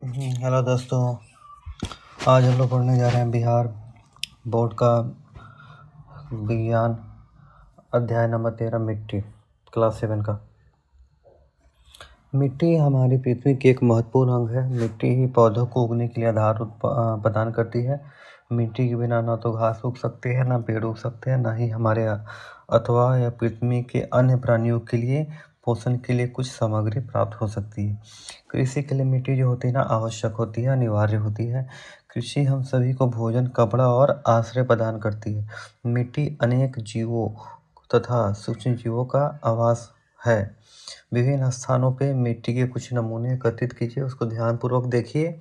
Hello दोस्तों, आज हम लोग पढ़ने जा रहे हैं बिहार बोर्ड का विज्ञान अध्याय नंबर 13 मिट्टी, क्लास 7 का। मिट्टी हमारी पृथ्वी की एक महत्वपूर्ण अंग है। मिट्टी ही पौधों को उगने के लिए आधार प्रदान करती है। मिट्टी के बिना न तो घास उग सकती है, न पेड़ उग सकते हैं, न ही हमारे अथवा या पृथ्वी के अन्य प्राणियों के लिए पोषण के लिए कुछ सामग्री प्राप्त हो सकती है। कृषि के लिए मिट्टी जो होती है ना, आवश्यक होती है, अनिवार्य होती है। कृषि हम सभी को भोजन, कपड़ा और आश्रय प्रदान करती है। मिट्टी अनेक जीवों तथा सूक्ष्म जीवों का आवास है। विभिन्न स्थानों पे मिट्टी के कुछ नमूने एकत्रित कीजिए, उसको ध्यानपूर्वक देखिए।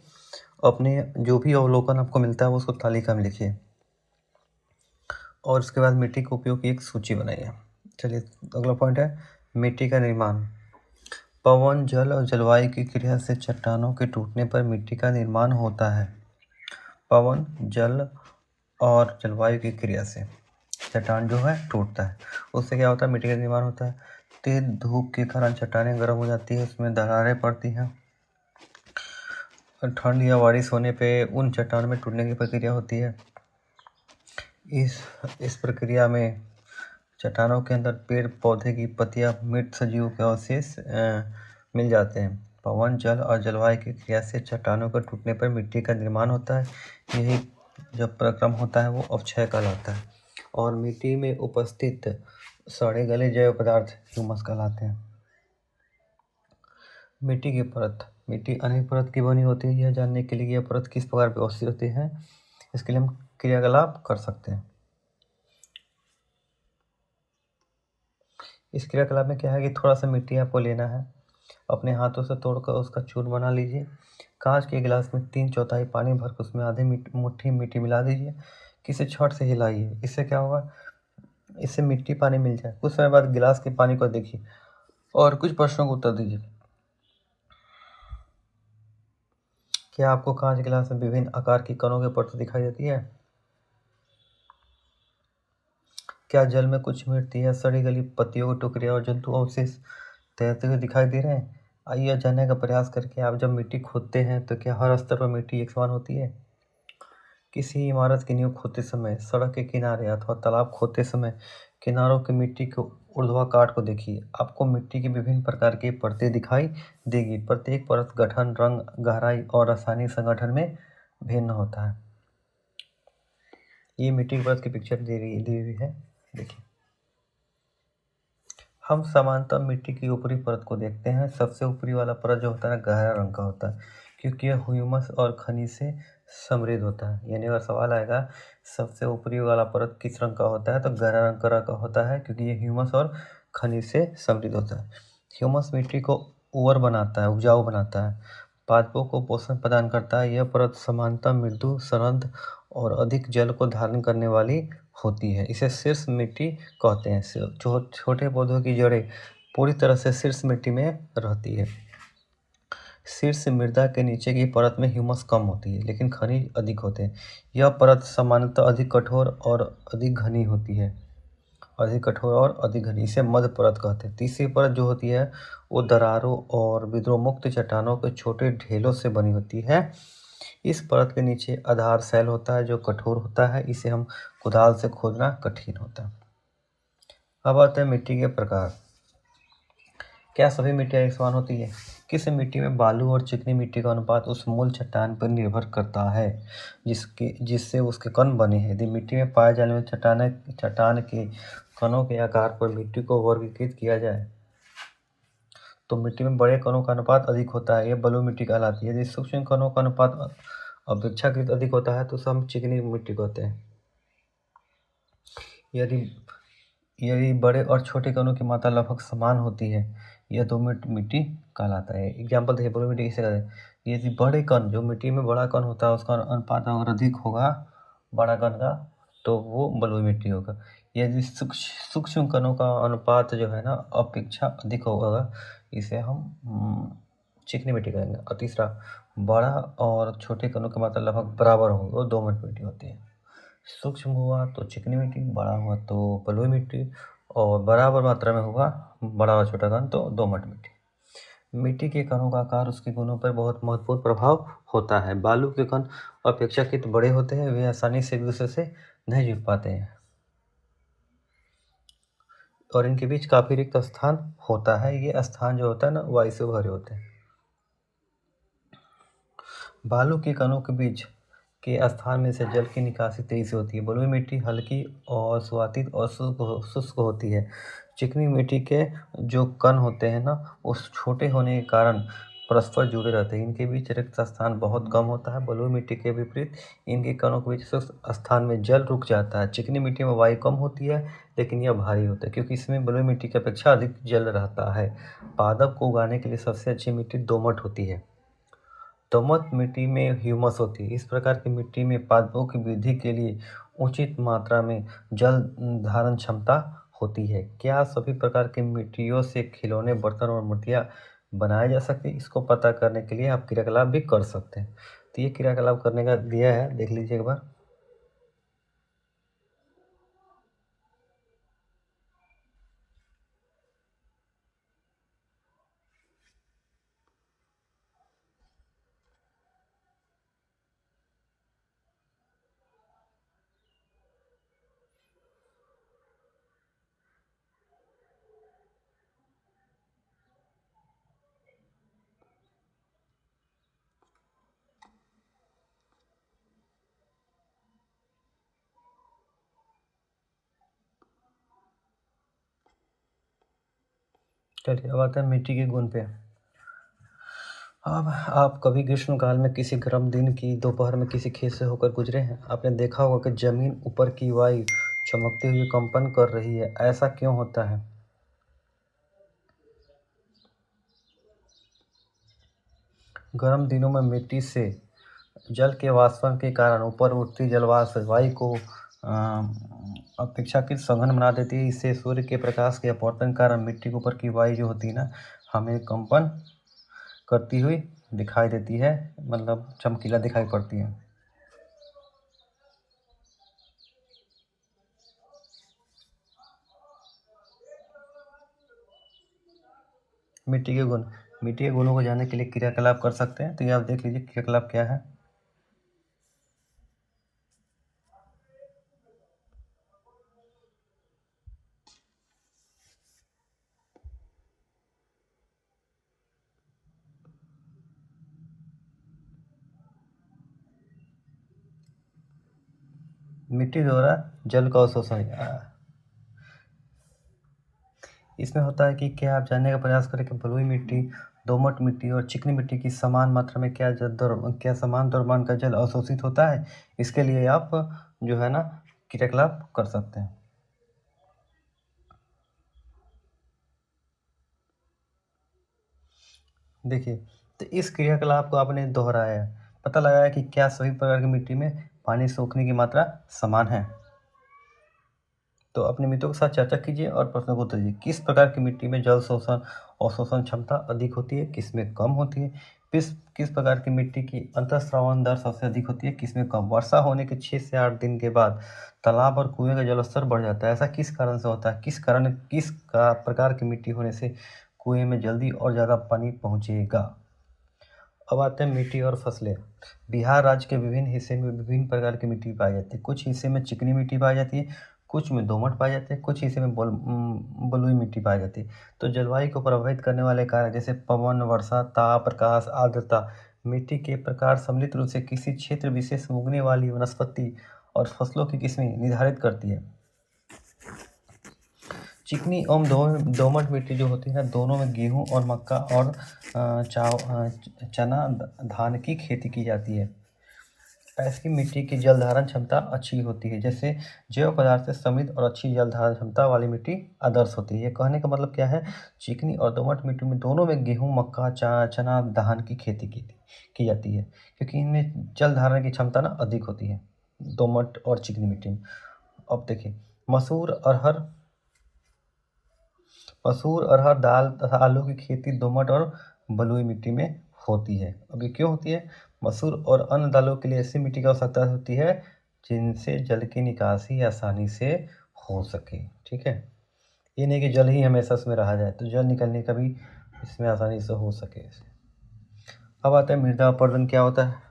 अपने जो भी अवलोकन आपको मिलता है वो उसको तालिका में लिखिए और उसके बाद मिट्टी के उपयोग की एक सूची बनाइए। चलिए, अगला पॉइंट है मिट्टी का निर्माण। पवन, जल और जलवायु की क्रिया से चट्टानों के टूटने पर मिट्टी का निर्माण होता है। पवन, जल और जलवायु की क्रिया से चट्टान जो है टूटता है, उससे क्या होता है, मिट्टी का निर्माण होता है। तेज धूप के कारण चट्टानें गर्म हो जाती है, उसमें दरारें पड़ती हैं। ठंड या बारिश होने पे उन चट्टानों में टूटने की प्रक्रिया होती है। इस प्रक्रिया में चट्टानों के अंदर पेड़ पौधे की पत्तियां, मृत सजीवों के अवशेष मिल जाते हैं। पवन, जल और जलवायु की क्रिया से चट्टानों के टूटने पर मिट्टी का निर्माण होता है। यही जब प्रक्रम होता है वो अवक्षय कहलाता है। और मिट्टी में उपस्थित सड़े गले जैव पदार्थ ह्यूमस कहलाते हैं। मिट्टी की परत। मिट्टी अनेक परत की बनी होती है। यह जानने के लिए यह परत किस प्रकार व्यवस्थित होती है, इसके लिए हम क्रियाकलाप कर सकते हैं। इस क्रियाकलाप में क्या है कि थोड़ा सा मिट्टी आपको लेना है, अपने हाथों से तोड़कर उसका चूर बना लीजिए। कांच के गिलास में 3/4 पानी भरकर उसमें आधी मुट्ठी मिट्टी मिला दीजिए। किसी छड़ से हिलाइए। इससे क्या होगा, इससे मिट्टी पानी मिल जाए। कुछ समय बाद गिलास के पानी को देखिए और कुछ प्रश्नों को उत्तर दीजिए। क्या आपको कांच गिलास में विभिन्न आकार की कणों की परत दिखाई देती है? क्या जल में कुछ मिट्टी या सड़ी गली पत्तियों के टुकड़े और जंतु अवशेष तैरते हुए दिखाई दे रहे हैं? आइए यह जानने का प्रयास करके आप जब मिट्टी खोदते हैं तो क्या हर स्तर पर मिट्टी एक समान होती है? किसी इमारत की नींव खोदते समय, सड़क के किनारे अथवा तालाब खोदते समय किनारों की मिट्टी के ऊर्ध्वाधर को देखिए। आपको मिट्टी की विभिन्न प्रकार की परतें दिखाई देगी। प्रत्येक परत गठन, रंग, गहराई और रासायनिक संगठन में भिन्न होता है। ये मिट्टी की परत की पिक्चर दी हुई है, देखिए। हम सामान्यतः मिट्टी की ऊपरी परत को देखते हैं। सबसे ऊपरी वाला परत जो होता है गहरा रंग का होता है, क्योंकि यह ह्यूमस और खनिज से समृद्ध होता है। यानी अगर सवाल आएगा सबसे ऊपरी वाला परत किस रंग का होता है, तो गहरा रंग का होता है, क्योंकि ये ह्यूमस और खनिज से समृद्ध होता है। ह्यूमस मिट्टी को उर्वर बनाता है, उपजाऊ बनाता है, पादपों को पोषण प्रदान करता है। यह परत सामान्यतः मृदु, सरंध्र और अधिक जल को धारण करने वाली होती है। इसे शीर्ष मिट्टी कहते हैं। छोटे पौधों की जड़ें पूरी तरह से शीर्ष मिट्टी में रहती है। शीर्ष मृदा के नीचे की परत में ह्यूमस कम होती है, लेकिन खनिज अधिक होते हैं। यह परत सामान्यतः अधिक कठोर और अधिक घनी होती है। इसे मध्य परत कहते हैं। तीसरी परत जो होती है वो दरारों और विद्रोमुक्त चट्टानों के छोटे ढेलों से बनी होती है। इस परत के नीचे आधार शैल होता है जो कठोर होता है। इसे हम कुदाल से खोदना कठिन होता है। अब आते हैं मिट्टी के प्रकार। क्या सभी मिट्टियाँ एक समान होती है? किसी मिट्टी में बालू और चिकनी मिट्टी का अनुपात उस मूल चट्टान पर निर्भर करता है जिससे उसके कण बने हैं। यदि मिट्टी में पाए जाने वाले चट्टान के कणों के आकार पर मिट्टी को वर्गीकृत किया जाए तो मिट्टी में बड़े कणों का अनुपात अधिक होता है, यह बलुई मिट्टी कहलाती है। यदि सूक्ष्म कणों का अनुपात अपेक्षाकृत अधिक होता है तो उसे हम चिकनी मिट्टी कहते हैं। यदि बड़े और छोटे कणों की मात्रा लगभग समान होती है, यह दोमट मिट्टी कहलाता है। एग्जाम्पल देखिए, बलुई मिट्टी किसे कहते हैं? यदि बड़े कण, जो मिट्टी में बड़ा कण होता है उसका अनुपात अगर अधिक होगा बड़ा कण का, तो वो बलुई मिट्टी होगा। यदि सूक्ष्म कणों का अनुपात जो है ना अपेक्षा अधिक होगा, इसे हम चिकनी मिट्टी कहेंगे। और तीसरा, बड़ा और छोटे कणों की मात्रा लगभग बराबर हो वो दोमट मिट्टी होती है। सूक्ष्म हुआ तो चिकनी मिट्टी, बड़ा हुआ तो बलुई मिट्टी, और बराबर मात्रा में हुआ बड़ा और छोटा कण तो दोमट मिट्टी। मिट्टी के कणों का आकार उसके गुणों पर बहुत महत्वपूर्ण प्रभाव होता है। बालू के कण अपेक्षाकृत बड़े होते हैं, वे आसानी से एक दूसरे से नहीं जुड़ पाते हैं और इनके बीच काफ़ी रिक्त स्थान होता है। ये स्थान जो होता है ना, वायु से भरे होते हैं। बालू के कणों के बीच के स्थान में से जल की निकासी तेजी से होती है। बलुई मिट्टी हल्की और स्वातित और शुष्क होती है। चिकनी मिट्टी के जो कण होते हैं ना, उस छोटे होने के कारण परस्पर जुड़े रहते हैं। इनके बीच रिक्त स्थान बहुत कम होता है। बलुई मिट्टी के विपरीत इनके कणों के बीच शुष्क स्थान में जल रुक जाता है। चिकनी मिट्टी में वायु कम होती है, लेकिन यह भारी होता है क्योंकि इसमें बलुई मिट्टी की अपेक्षा अधिक जल रहता है। पादप को उगाने के लिए सबसे अच्छी मिट्टी दोमट होती है। दोमट मिट्टी में ह्यूमस होती है। इस प्रकार की मिट्टी में पादपों की वृद्धि के लिए उचित मात्रा में जल धारण क्षमता होती है। क्या सभी प्रकार की मिट्टियों से खिलौने, बर्तन और मूर्तियाँ बनाए जा सकते हैं? इसको पता करने के लिए आप क्रियाकलाप भी कर सकते हैं। तो ये क्रियाकलाप करने का दिया है, देख लीजिए एक बार। चलिए अब आते हैं मिट्टी के गुण पे। अब आप कभी ग्रीष्मकाल में किसी गर्म दिन की दोपहर में किसी खेत से होकर गुजरे हैं? आपने देखा होगा कि जमीन ऊपर की वायु चमकते हुए कंपन कर रही है। ऐसा क्यों होता है? गर्म दिनों में मिट्टी से जल के वाष्पन के कारण ऊपर उठती जलवाष्प वायु को अपेक्षाकृत सघन बना देती है। इससे सूर्य के प्रकाश के अपवर्तन के कारण मिट्टी के ऊपर की वायु जो होती है ना, हमें कंपन करती हुई दिखाई देती है, मतलब चमकीला दिखाई पड़ती है। मिट्टी के गुण। मिट्टी के गुणों को जानने के लिए क्रियाकलाप कर सकते हैं। तो ये आप देख लीजिए क्रियाकलाप क्या है। मिट्टी द्वारा जल का अवशोषण। इसमें होता है कि क्या आप जानने का प्रयास करें कि बलुई मिट्टी, दोमट मिट्टी और चिकनी मिट्टी की समान मात्रा में क्या समान द्रव्यमान का जल अवशोषित होता है? इसके लिए आप जो है ना, क्रियाकलाप कर सकते हैं। देखिए, तो इस क्रियाकलाप को आपने दोहराया है, पता लगाया कि क्या सभी प्रकार की मिट्टी में पानी सोखने की मात्रा समान है। तो अपने मित्रों के साथ चर्चा कीजिए और प्रश्नों को उत्तर दीजिए। किस प्रकार की मिट्टी में जल शोषण और शोषण क्षमता अधिक होती है, किसमें कम होती है? किस प्रकार की मिट्टी की अंतःस्रावन दर सबसे अधिक होती है, किसमें कम? वर्षा होने के 6 से 8 दिन के बाद तालाब और कुएं का जलस्तर बढ़ जाता है। ऐसा किस कारण से होता है? किस प्रकार की मिट्टी होने से कुएं में जल्दी और ज़्यादा पानी पहुँचेगा? अब आते हैं मिट्टी और फसलें। बिहार राज्य के विभिन्न हिस्से में विभिन्न प्रकार की मिट्टी पाई जाती है। कुछ हिस्से में चिकनी मिट्टी पाई जाती है, कुछ में दोमट पाई जाती है, कुछ हिस्से में बलुई मिट्टी पाई जाती है। तो जलवायु को प्रभावित करने वाले कारक जैसे पवन, वर्षा, ताप, प्रकाश, आर्द्रता, मिट्टी के प्रकार सम्मिलित रूप से किसी क्षेत्र विशेष में उगने वाली वनस्पति और फसलों की किस्में निर्धारित करती है। चिकनी एवं दोमट मिट्टी जो होती है ना, दोनों में गेहूँ और मक्का और चना धान की खेती की जाती है। ऐसी मिट्टी की जल धारण क्षमता अच्छी होती है। जैसे जैव पदार्थ से समृद्ध और अच्छी जल धारण क्षमता वाली मिट्टी आदर्श होती है। ये कहने का मतलब क्या है? चिकनी और दोमट मिट्टी में दोनों में गेहूँ, मक्का, चना धान की खेती की जाती है क्योंकि इनमें जल धारण की क्षमता ना अधिक होती है, दोमट और चिकनी मिट्टी में। अब देखिए, मसूर, अरहर, दाल तथा आलू की खेती दोमट और बलुई मिट्टी में होती है। अब ये क्यों होती है? मसूर और अन्य दालों के लिए ऐसी मिट्टी की आवश्यकता होती है जिनसे जल की निकासी आसानी से हो सके। ठीक है, ये नहीं कि जल ही हमेशा उसमें रहा जाए, तो जल निकलने का भी इसमें आसानी से हो सके इसे। अब आता है मृदा अपरदन क्या होता है।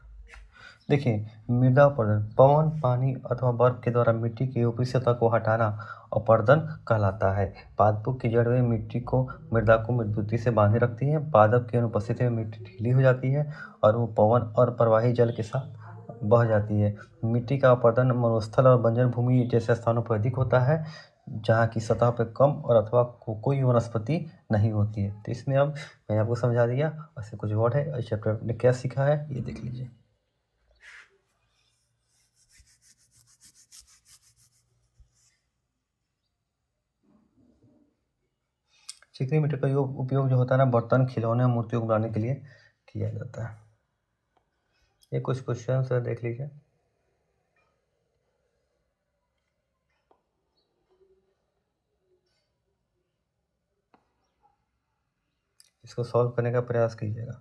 देखिए, मृदा अपरदन पवन, पानी अथवा बर्फ के द्वारा मिट्टी की ऊपरी सतह को हटाना अपरदन कहलाता है। पादपों की जड़ें मिट्टी को मृदा को मजबूती से बांधे रखती हैं। पादप की अनुपस्थिति में मिट्टी ढीली हो जाती है और वो पवन और प्रवाही जल के साथ बह जाती है। मिट्टी का अपरदन मरुस्थल और बंजर भूमि जैसे स्थानों पर अधिक होता है, जहाँ की सतह पर कम और अथवा कोई वनस्पति नहीं होती है। तो इसमें अब मैंने आपको समझा दिया। ऐसे कुछ वर्ड है इस चैप्टर में क्या सीखा है ये देख लीजिए। चिकनी मिट्टी का उपयोग जो होता है ना, बर्तन, खिलौने, मूर्तियों को बनाने के लिए किया जाता है। ये कुछ क्वेश्चन है, देख लीजिए। इसको सॉल्व करने का प्रयास कीजिएगा।